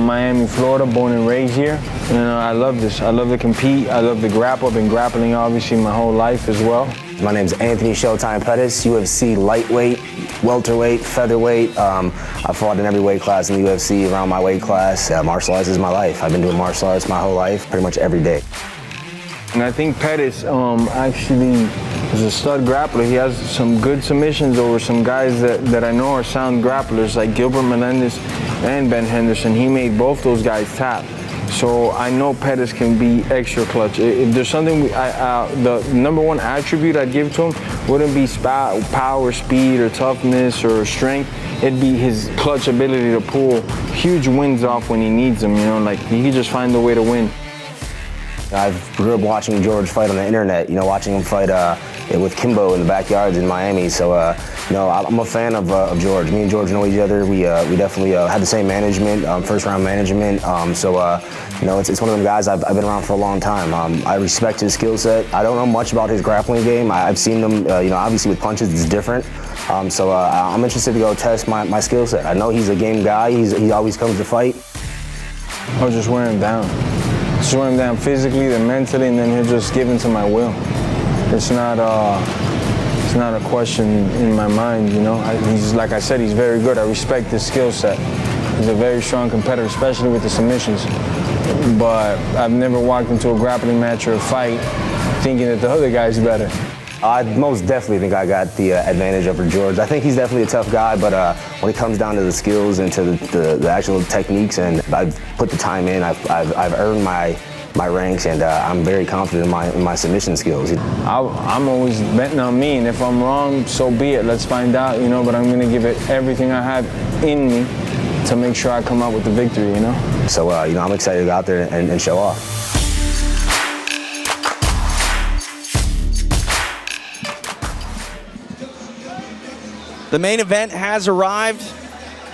from Miami, Florida, born and raised here. And I love this. I love to compete. I love to grapple. I've been grappling obviously my whole life as well. My name's Энтони Showtime Pettis, UFC lightweight, welterweight, featherweight. I fought in every weight class in the UFC around my weight class. Martial arts is my life. I've been doing martial arts my whole life, pretty much every day. And I think Pettis actually is a stud grappler. He has some good submissions over some guys that I know are sound grapplers like Gilbert Melendez and Ben Henderson. He made both those guys tap. So I know Pettis can be extra clutch. If there's something, the number one attribute I'd give to him wouldn't be power, speed, or toughness, or strength. It'd be his clutch ability to pull huge wins off when he needs them, you know, like he could just find a way to win. I grew up watching George fight on the internet, you know, watching him fight with Kimbo in the backyards in Miami. So, you know, I'm a fan of George. Me and George know each other. We definitely had the same management, first round management. You know, it's one of them guys I've been around for a long time. I respect his skill set. I don't know much about his grappling game. I've seen him, you know, obviously with punches it's different. I'm interested to go test my skill set. I know he's a game guy. He always comes to fight. I'll just wear him down. Just wear him down physically, then mentally, and then he'll just give into my will. It's not a question in my mind, you know. He's, like I said, he's very good. I respect his skill set. He's a very strong competitor, especially with the submissions. But I've never walked into a grappling match or a fight thinking that the other guy's better. I most definitely think I got the advantage over George. I think he's definitely a tough guy, but when it comes down to the skills and to the actual techniques, and I've put the time in, I've earned my ranks, and I'm very confident in my submission skills. I'm always betting on me, and if I'm wrong, so be it. Let's find out, you know, but I'm going to give it everything I have in me to make sure I come out with the victory, you know? So, you know, I'm excited to go out there and show off. The main event has arrived.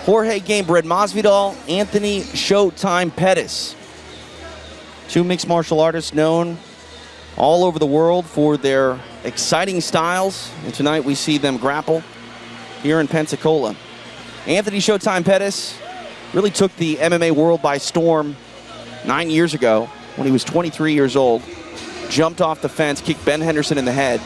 Jorge Gamebred Masvidal, Энтони Showtime Pettis. Two mixed martial artists known all over the world for their exciting styles. And tonight we see them grapple here in Pensacola. Энтони Showtime Pettis really took the MMA world by storm 9 years ago when he was 23 years old. Jumped off the fence, kicked Ben Henderson in the head.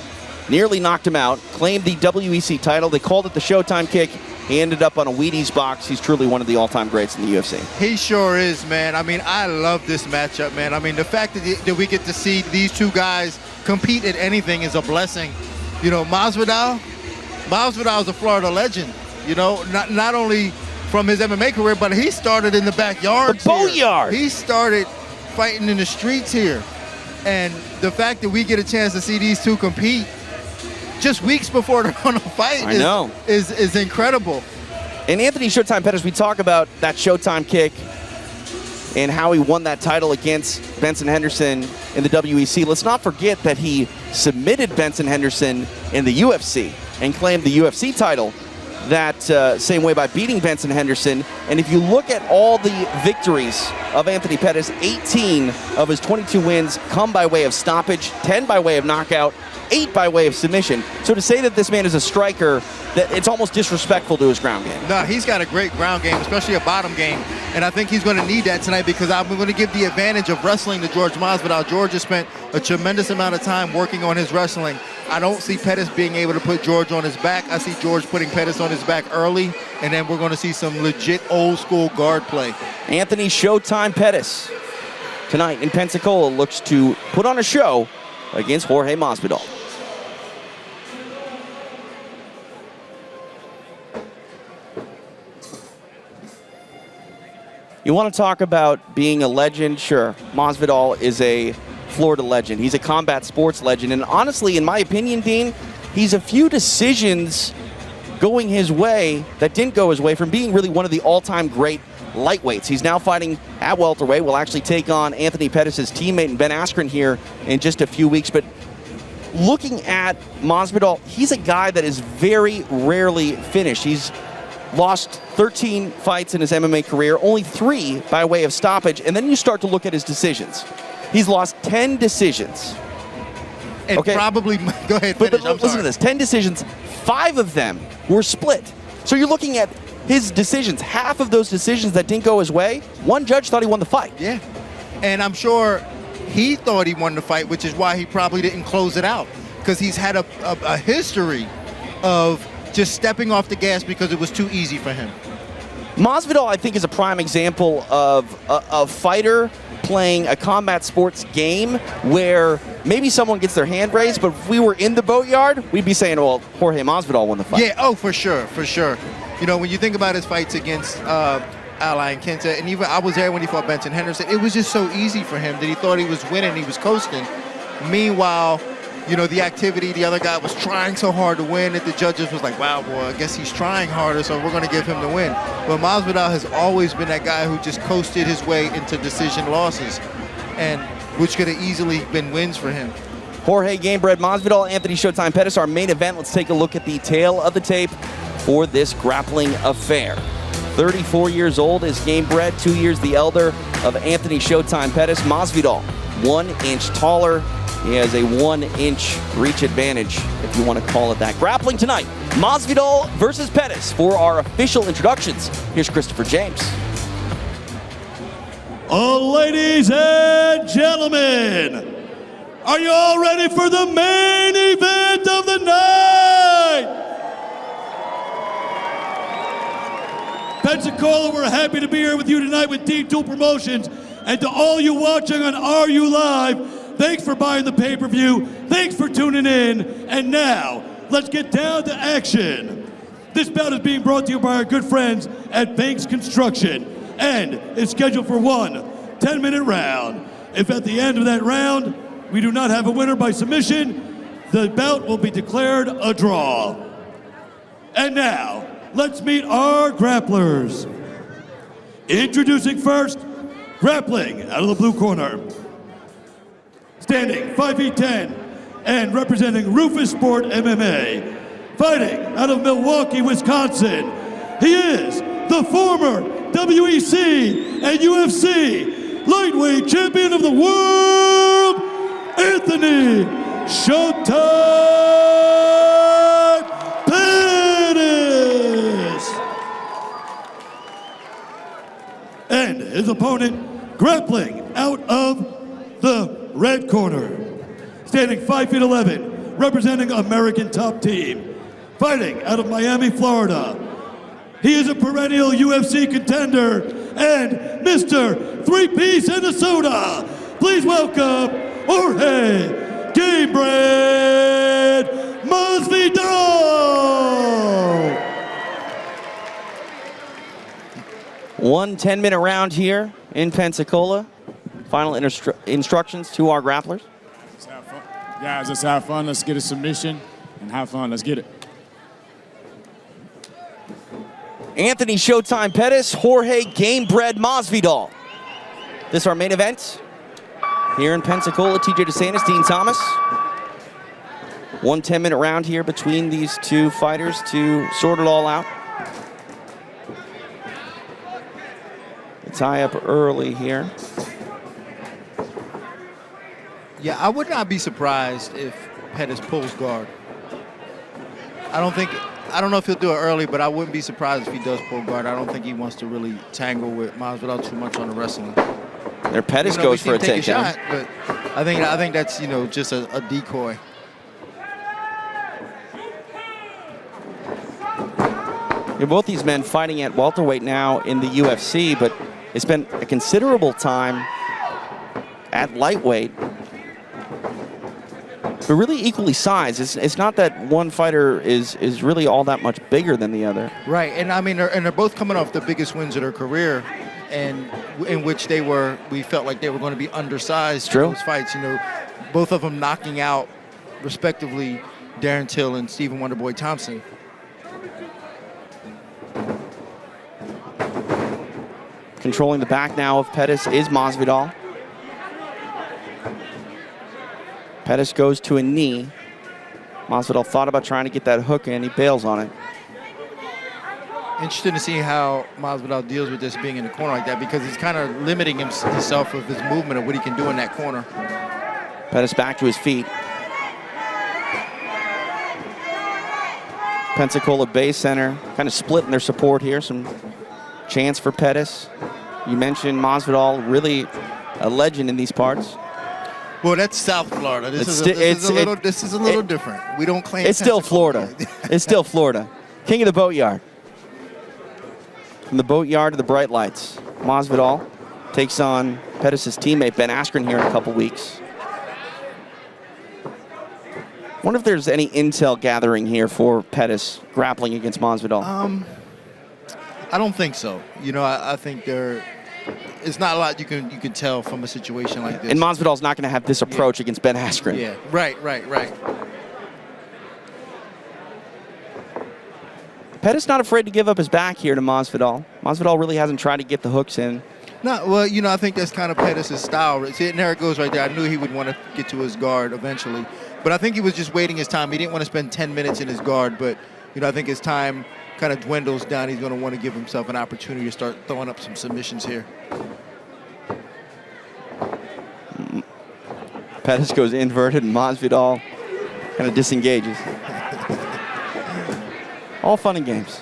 Nearly knocked him out, claimed the WEC title. They called it the Showtime kick. He ended up on a Wheaties box. He's truly one of the all-time greats in the UFC. He sure is, man. I mean, I love this matchup, man. I mean, the fact that we get to see these two guys compete at anything is a blessing. You know, Masvidal is a Florida legend. You know, not only from his MMA career, but he started in the backyard. The boatyard. He started fighting in the streets here. And the fact that we get a chance to see these two compete just weeks before they're going to fight is incredible. And Энтоni Showtime Pettis, we talk about that Showtime kick and how he won that title against Benson Henderson in the WEC. Let's not forget that he submitted Benson Henderson in the UFC and claimed the UFC title that same way by beating Benson Henderson. And if you look at all the victories of Энтони Pettis, 18 of his 22 wins come by way of stoppage, 10 by way of knockout, 8 by way of submission. So to say that this man is a striker, that it's almost disrespectful to his ground game. No, he's got a great ground game, especially a bottom game. And I think he's going to need that tonight because I'm going to give the advantage of wrestling to George Masvidal. George has spent a tremendous amount of time working on his wrestling. I don't see Pettis being able to put George on his back. I see George putting Pettis on his back early, and then we're going to see some legit old-school guard play. Энтоni Showtime Pettis tonight in Pensacola looks to put on a show against Jorge Masvidal. You want to talk about being a legend? Sure, Masvidal is a Florida legend. He's a combat sports legend. And honestly, in my opinion, Dean, he's a few decisions going his way that didn't go his way from being really one of the all-time great lightweights. He's now fighting at welterweight. Will actually take on Энтони Pettis' teammate and Ben Askren here in just a few weeks. But looking at Masvidal, he's a guy that is very rarely finished. He's lost 13 fights in his MMA career, only 3 by way of stoppage. And then you start to look at his decisions. He's lost 10 decisions. And probably, go ahead, finish, but listen to this, 10 decisions, 5 of them were split. So you're looking at his decisions, half of those decisions that didn't go his way, one judge thought he won the fight. Yeah, and I'm sure he thought he won the fight, which is why he probably didn't close it out, because he's had a history of just stepping off the gas because it was too easy for him. Masvidal, I think, is a prime example of a fighter playing a combat sports game where maybe someone gets their hand raised, but if we were in the boatyard, we'd be saying, well, Jorge Masvidal won the fight. Yeah, oh, for sure, for sure. You know, when you think about his fights against Ally and Kenta, and even I was there when he fought Benson Henderson, it was just so easy for him that he thought he was winning, he was coasting. Meanwhile, you know, the activity, the other guy was trying so hard to win that the judges was like, wow, boy, I guess he's trying harder, so we're going to give him the win. But Masvidal has always been that guy who just coasted his way into decision losses, and which could have easily been wins for him. Jorge Gamebred Masvidal, Anthony Showtime Pettis, our main event. Let's take a look at the tail of the tape for this grappling affair. 34 years old is Gamebred, 2 years the elder of Anthony Showtime Pettis. Masvidal, 1 inch taller. He has a 1 inch reach advantage, if you want to call it that. Grappling tonight, Masvidal versus Pettis. For our official introductions, here's Christopher James. Ladies and gentlemen, are you all ready for the main event of the night? Pensacola, we're happy to be here with you tonight with D2 Promotions. And to all you watching on RU Live, thanks for buying the pay-per-view. Thanks for tuning in. And now, let's get down to action. This bout is being brought to you by our good friends at Banks Construction and is scheduled for one 10-minute round. If at the end of that round, we do not have a winner by submission, the bout will be declared a draw. And now, let's meet our grapplers. Introducing first, grappling out of the blue corner. Standing 5 feet 10 and representing Rufus Sport MMA. Fighting out of Milwaukee, Wisconsin. He is the former WEC and UFC lightweight champion of the world, Anthony Showtime Pettis. And his opponent grappling out of the red corner. Standing 5 feet 11, representing American Top Team. Fighting out of Miami, Florida. He is a perennial UFC contender and Mr. Three-Piece and a Soda. Please welcome Jorge Gamebred Masvidal. 1 10-minute round here in Pensacola. Final instructions to our grapplers. Let's have fun. Guys, let's have fun. Let's get a submission and have fun. Let's get it. Anthony Showtime Pettis, Jorge Gamebred Masvidal. This is our main event here in Pensacola. TJ DeSantis, Dean Thomas. 1 10-minute round here between these two fighters to sort it all out. The tie up early here. Yeah, I would not be surprised if Pettis pulls guard. I don't know if he'll do it early, but I wouldn't be surprised if he does pull guard. I don't think he wants to really tangle with Masvidal too much on the wrestling. There, Pettis goes for a takedown. But I think that's, you know, just a decoy. Both these men fighting at welterweight now in the UFC, but it's been a considerable time at lightweight. But really equally sized. It's not that one fighter is really all that much bigger than the other. Right, and I mean, they're both coming off the biggest wins of their career, and in which we felt like they were going to be undersized in those fights. You know, both of them knocking out, respectively, Darren Till and Stephen Wonderboy Thompson. Controlling the back now of Pettis is Masvidal. Pettis goes to a knee. Masvidal thought about trying to get that hook in. He bails on it. Interesting to see how Masvidal deals with this being in the corner like that, because he's kind of limiting himself with his movement of what he can do in that corner. Pettis back to his feet. Pensacola Bay Center kind of splitting their support here. Some chants for Pettis. You mentioned Masvidal, really a legend in these parts. Well, that's South Florida. This is a little different. We don't claim it's still Florida. It's still Florida. King of the Boatyard. From the Boatyard to the bright lights. Masvidal takes on Pettis' teammate Ben Askren here in a couple weeks. Wonder if there's any intel gathering here for Pettis grappling against Masvidal. I don't think so. You know, I think it's not a lot you can tell from a situation like this. And Masvidal's not going to have this approach against Ben Askren. Yeah, right. Pettis not afraid to give up his back here to Masvidal. Masvidal really hasn't tried to get the hooks in. No, well, you know, I think that's kind of Pettis' style. See, and there it goes right there. I knew he would want to get to his guard eventually. But I think he was just waiting his time. He didn't want to spend 10 minutes in his guard. But, you know, I think his time kind of dwindles down. He's going to want to give himself an opportunity to start throwing up some submissions here. Pettis goes inverted and Masvidal kind of disengages. All fun and games.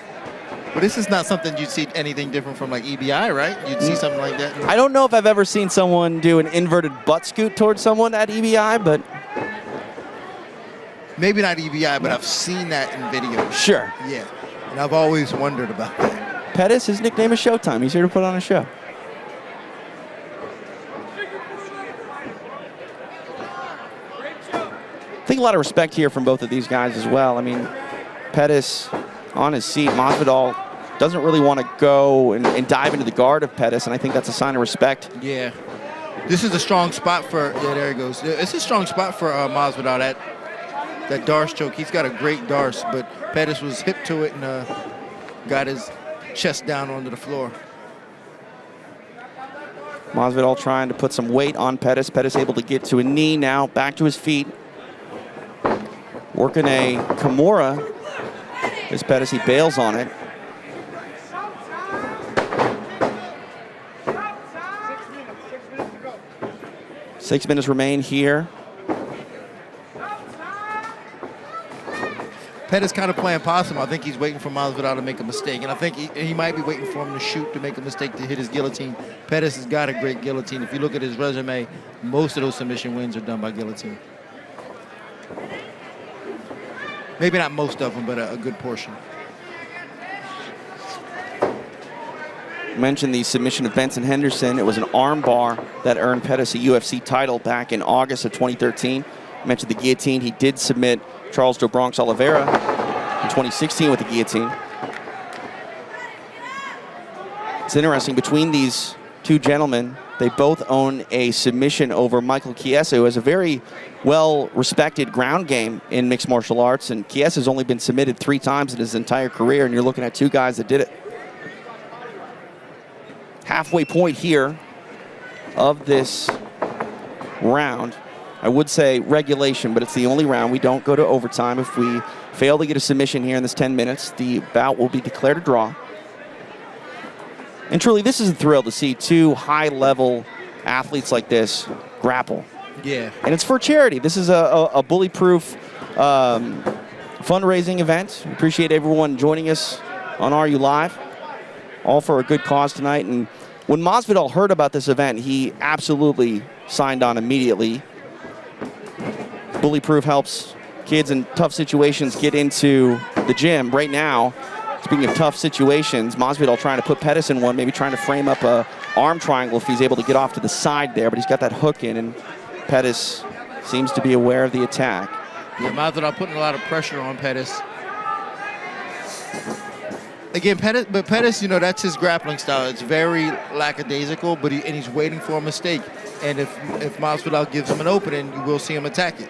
But this is not something you'd see anything different from like EBI, right? You'd see something like that. I don't know if I've ever seen someone do an inverted butt scoot towards someone at EBI, but... Maybe not EBI, but I've seen that in videos. Sure. Yeah. And I've always wondered about that. Pettis, his nickname is Showtime. He's here to put on a show. I think a lot of respect here from both of these guys as well. I mean, Pettis on his seat. Masvidal doesn't really want to go and dive into the guard of Pettis, and I think that's a sign of respect. Yeah. This is a strong spot for, yeah, there he goes. It's a strong spot for Masvidal, that Darce choke. He's got a great Darce, but Pettis was hip to it and got his chest down onto the floor. Masvidal trying to put some weight on Pettis. Pettis able to get to a knee now, back to his feet. Working a Kimura. This Pettis, he bails on it. Six minutes remain here. Pettis kind of playing possum. I think he's waiting for Masvidal to make a mistake, and I think he might be waiting for him to shoot to make a mistake to hit his guillotine. Pettis has got a great guillotine. If you look at his resume, most of those submission wins are done by guillotine. Maybe not most of them, but a good portion. Mentioned the submission of Benson Henderson. It was an arm bar that earned Pettis a UFC title back in August of 2013. Mentioned the guillotine. He did submit Charles Do Bronx Oliveira in 2016 with the guillotine. It's interesting, between these two gentlemen, they both own a submission over Michael Chiesa, who has a very well-respected ground game in mixed martial arts, and Chiesa's only been submitted 3 times in his entire career, and you're looking at 2 guys that did it. Halfway point here of this round. I would say regulation, but it's the only round. We don't go to overtime. If we fail to get a submission here in this 10 minutes, the bout will be declared a draw. And truly, this is a thrill to see 2 high-level athletes like this grapple. Yeah. And it's for charity. This is a bully-proof fundraising event. We appreciate everyone joining us on Are You Live, all for a good cause tonight. And when Masvidal heard about this event, he absolutely signed on immediately. Bully-proof helps kids in tough situations get into the gym. Right now, speaking of tough situations, Masvidal trying to put Pettis in one, maybe trying to frame up a arm triangle if he's able to get off to the side there, but he's got that hook in, and Pettis seems to be aware of the attack. Yeah, Masvidal putting a lot of pressure on Pettis. Again, Pettis, you know, that's his grappling style. It's very lackadaisical, but he's waiting for a mistake. And if Masvidal gives him an opening, you will see him attack it.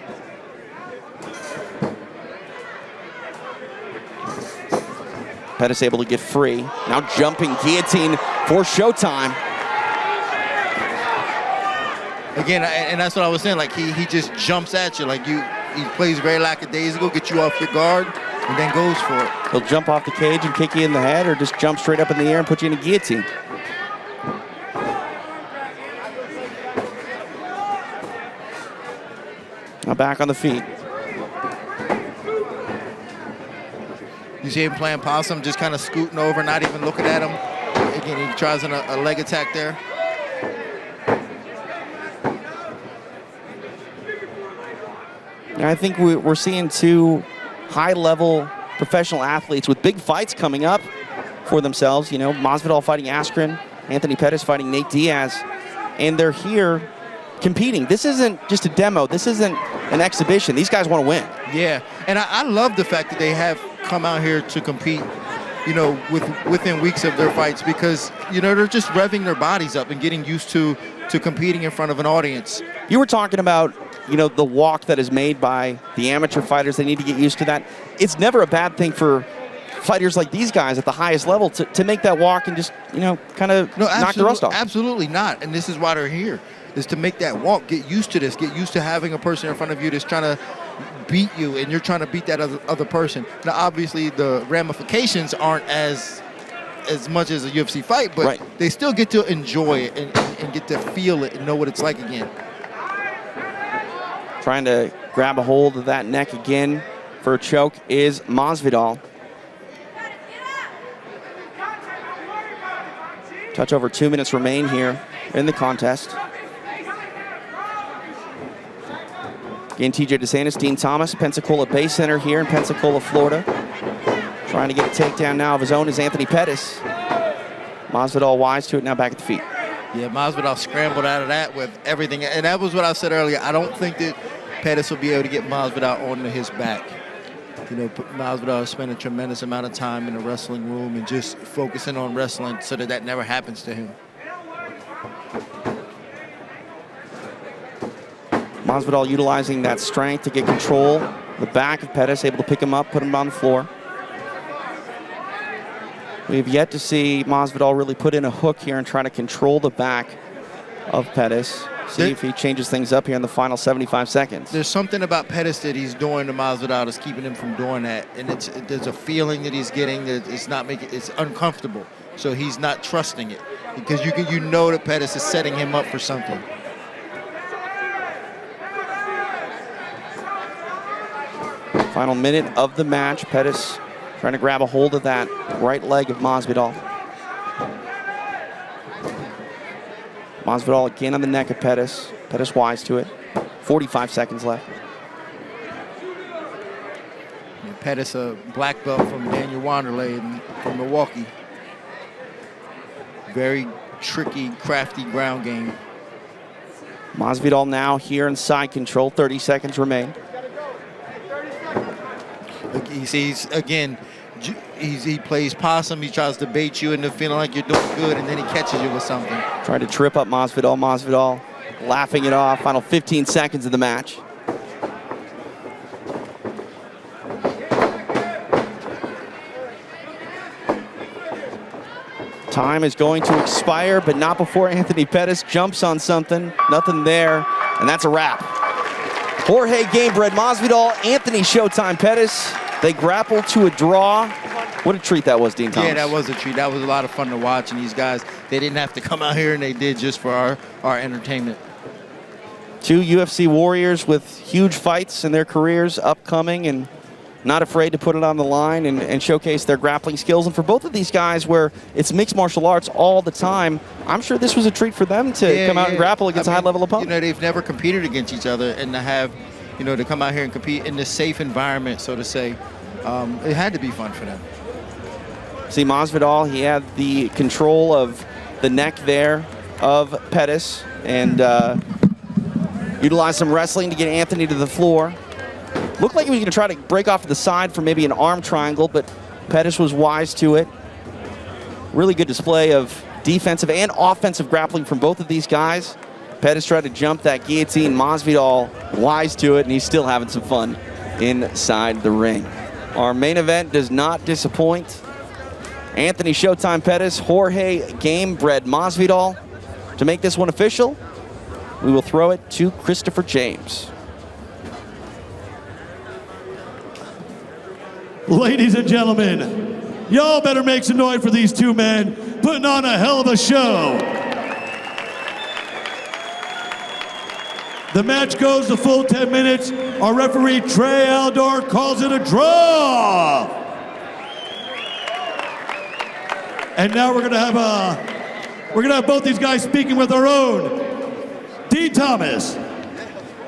Pettis able to get free. Now jumping guillotine for Showtime. Again, and that's what I was saying. Like he just jumps at you. Like he plays very lackadaisical, get you off your guard, and then goes for it. He'll jump off the cage and kick you in the head, or just jump straight up in the air and put you in a guillotine. Now back on the feet. You see him playing possum, just kind of scooting over, not even looking at him. Again, he tries a leg attack there. I think we're seeing two high-level professional athletes with big fights coming up for themselves. You know, Masvidal fighting Askren, Anthony Pettis fighting Nate Diaz, and they're here competing. This isn't just a demo. This isn't an exhibition. These guys want to win. Yeah, and I love the fact that they have come out here to compete, you know, within weeks of their fights, because, you know, they're just revving their bodies up and getting used to competing in front of an audience. You were talking about, you know, the walk that is made by the amateur fighters. They need to get used to that. It's never a bad thing for fighters like these guys at the highest level to make that walk and just, you know, kind of knock the rust off. Absolutely not, and this is why they're here, is to make that walk, get used to this, get used to having a person in front of you that's trying to beat you, and you're trying to beat that other person. Now, obviously, the ramifications aren't as much as a UFC fight, but right. They still get to enjoy it and get to feel it and know what it's like again. Trying to grab a hold of that neck again for a choke is Masvidal. Touch over 2 minutes remain here in the contest. Again, TJ DeSantis, Dean Thomas, Pensacola Bay Center here in Pensacola, Florida. Trying to get a takedown now of his own is Anthony Pettis. Masvidal wise to it, now back at the feet. Yeah, Masvidal scrambled out of that with everything. And that was what I said earlier. I don't think that Pettis will be able to get Masvidal onto his back. You know, Masvidal has spent a tremendous amount of time in the wrestling room and just focusing on wrestling so that never happens to him. Masvidal utilizing that strength to get control. The back of Pettis, able to pick him up, put him on the floor. We've yet to see Masvidal really put in a hook here and try to control the back of Pettis. See if he changes things up here in the final 75 seconds. There's something about Pettis that he's doing to Masvidal that's keeping him from doing that. And there's a feeling that he's getting that it's uncomfortable. So he's not trusting it. Because you know that Pettis is setting him up for something. Final minute of the match. Pettis trying to grab a hold of that right leg of Masvidal. Masvidal again on the neck of Pettis. Pettis wise to it. 45 seconds left. Yeah, Pettis, a black belt from Daniel Wanderlei from Milwaukee. Very tricky, crafty ground game. Masvidal now here in side control. 30 seconds remain. He sees, again, he plays possum. He tries to bait you into feeling like you're doing good, and then he catches you with something. Trying to trip up Masvidal. Masvidal laughing it off. Final 15 seconds of the match. Time is going to expire, but not before Anthony Pettis jumps on something. Nothing there, and that's a wrap. Jorge Gamebred Masvidal, Anthony Showtime Pettis. They grapple to a draw. What a treat that was, Dean Thomas. Yeah, that was a treat. That was a lot of fun to watch. And these guys, they didn't have to come out here, and they did just for our entertainment. Two UFC warriors with huge fights in their careers upcoming and not afraid to put it on the line and showcase their grappling skills. And for both of these guys, where it's mixed martial arts all the time, I'm sure this was a treat for them to come out and grapple against a high-level opponent. You know, they've never competed against each other, and to have, you know, to come out here and compete in this safe environment, so to say, it had to be fun for them. See, Masvidal, he had the control of the neck there of Pettis and utilized some wrestling to get Anthony to the floor. Looked like he was going to try to break off to the side for maybe an arm triangle, but Pettis was wise to it. Really good display of defensive and offensive grappling from both of these guys. Pettis tried to jump that guillotine. Masvidal wise to it, and he's still having some fun inside the ring. Our main event does not disappoint. Anthony Showtime Pettis, Jorge Gamebred Masvidal. To make this one official, we will throw it to Christopher James. Ladies and gentlemen, y'all better make some noise for these two men putting on a hell of a show. The match goes the full 10 minutes. Our referee, Trey Aldor, calls it a draw. And now we're gonna have both these guys speaking with our own. D. Thomas.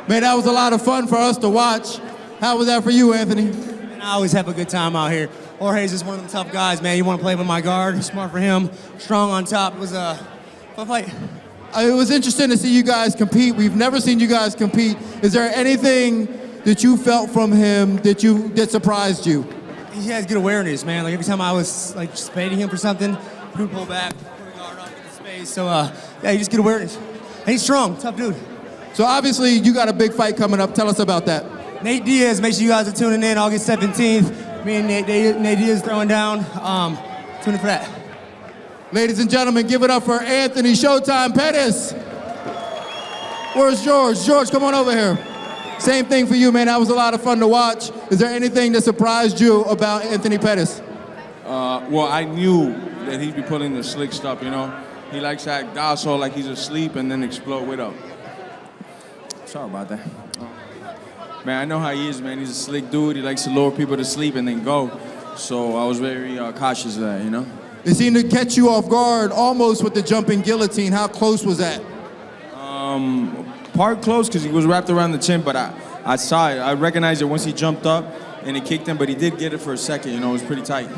Man, that was a lot of fun for us to watch. How was that for you, Anthony? And I always have a good time out here. Jorge's just one of the tough guys, man. You want to play with my guard, smart for him, strong on top. It was a fun fight. It was interesting to see you guys compete. We've never seen you guys compete. Is there anything that you felt from him that surprised you? He has good awareness, man. Like every time I was like spading him for something, he would pull back, put a guard up, get the space. So yeah, he just good awareness. And he's strong, tough dude. So obviously you got a big fight coming up. Tell us about that. Nate Diaz, make sure you guys are tuning in August 17th. Me and Nate Diaz throwing down. Tune in for that. Ladies and gentlemen, give it up for Anthony Showtime Pettis. Where's George? George, come on over here. Same thing for you, man. That was a lot of fun to watch. Is there anything that surprised you about Anthony Pettis? Well, I knew that he'd be pulling the slick stuff, you know. He likes to act docile like he's asleep and then explode with up. Sorry about that. Man, I know how he is, man. He's a slick dude. He likes to lure people to sleep and then go. So I was very cautious of that, you know. It seemed to catch you off guard almost with the jumping guillotine. How close was that? Part close because he was wrapped around the chin, but I saw it. I recognized it once he jumped up and he kicked him, but he did get it for a second, you know. It was pretty tight.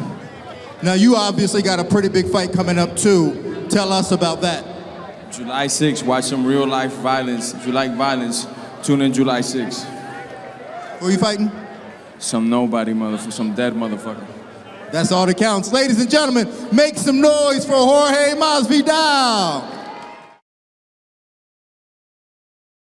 Now, you obviously got a pretty big fight coming up, too. Tell us about that. July 6th, watch some real-life violence. If you like violence, tune in July 6th. Who are you fighting? Some nobody motherfucker, some dead motherfucker. That's all that counts. Ladies and gentlemen, make some noise for Jorge Masvidal.